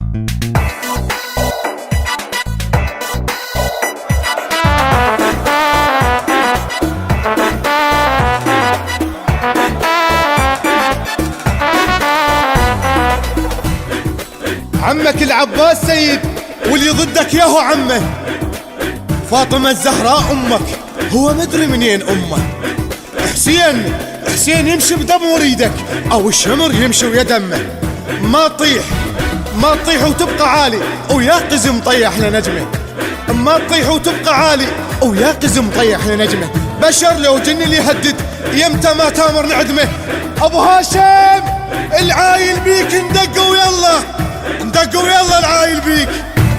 عمك العباس سيد واللي ضدك ياهو عمه. فاطمة الزهراء أمك، هو مدري منين أمه. حسين يمشي بدم وريدك، أو الشمر يمشي ويا دمه. ما تطيح وتبقى عالي ويا قزم طيح لنجمه. ما تطيح وتبقى عالي ويا قزم طيح لنجمه. بشر لو جن اللي يهدد يمتى ما تامر نعدمه. أبو هاشم العايل بيك ندق ويلا العايل بيك.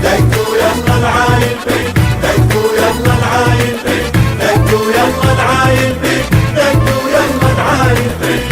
دقوا يلا العايل بيك، دقوا يلا العايل بيك، دقوا يلا العايل بيك، دقوا يلا العايل بيك.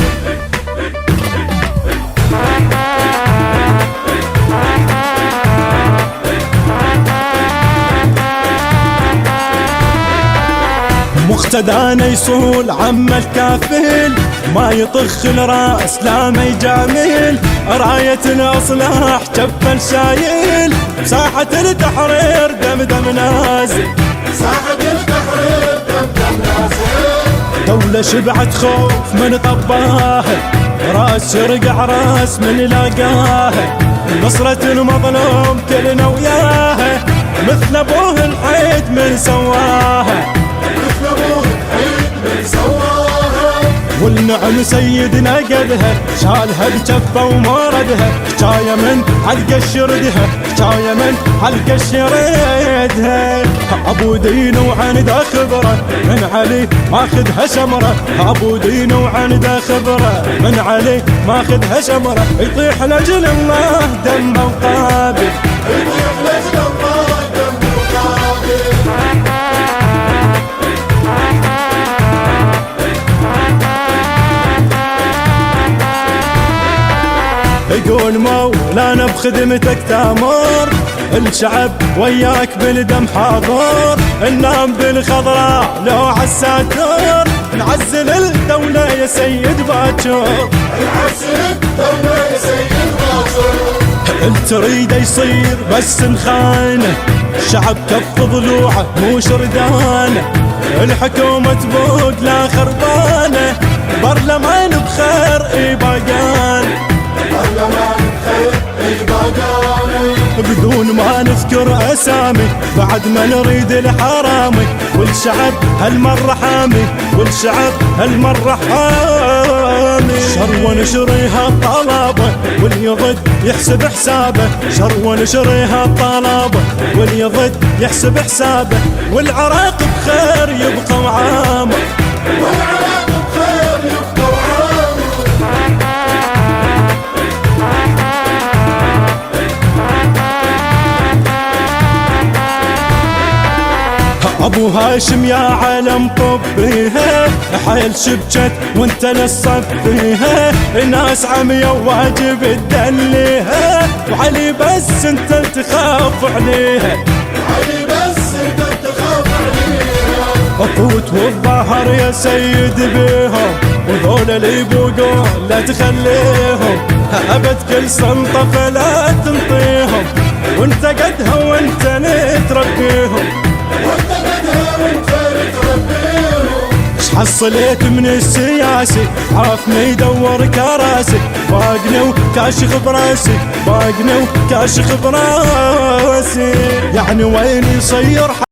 مقتدانا يصول عم الكافل، ما يطخ الراس لا ما يجامل. راية الاصلاح جبل شايل، بساحة التحرير دم نازل، ساحة التحرير دم نازل. دولة شبعت خوف من طباها، راس يرقع راس من لاقاها. نصرة المظلوم كلنا وياها، مثل ابوه الحيد من سواها. والنعم سيدنا قدها، شالها بجفه ومردها. حجايه من حلقه الشردها، حجايه من حلقه الشردها. ابو دين وعنده خبره، من علي ماخذها شمره. ابو دين وعنده خبره، من علي ماخذها شمره. يطيح لاجل الله دمه وقابل، يطيح لاجل الله دمه وقابل. يقول مولانا بخدمتك تامر، الشعب وياك بالدم حاضر. ننام بالخضراء لو عالساتر، نعزل الدولة يا سيد باكر، نعزل الدولة يا سيد باكر. التريده يصير بس نخانه، الشعب كف ضلوعه مو شردانه. الحكومة تبوق لا خربانه، برلمان بخير اي باقانه، بدون ما نذكر اسامي بعد ما نريد الحرامي. والشعب هالمره حامي، والشعب هالمره حامي. شر ونشريها الطلبه واللي ضد يحسب حسابه، شر ونشريها الطلبه واللي ضد يحسب حسابه. والعراق بخير يبقى وعامه، والعراق بخير يبقى وعامه. ابو هاشم يا علم طبيها، حيل شبكت وانت للصف فيها. الناس عمية وواجب تدليها، وعلي بس انت تخاف عليها، علي بس انت تخاف عليها. الطوت والظهر يا سيد بيهم، وذول اللي يبوقون لا تخليهم. ابد كل صنطة فلا تنطيهم، وانت قدها وانت تربيهم. حصليت من السياسي عافني يدور كراسي، باقني وكاشخ براسي، باقني وكاشخ براسي. يعني وين يصير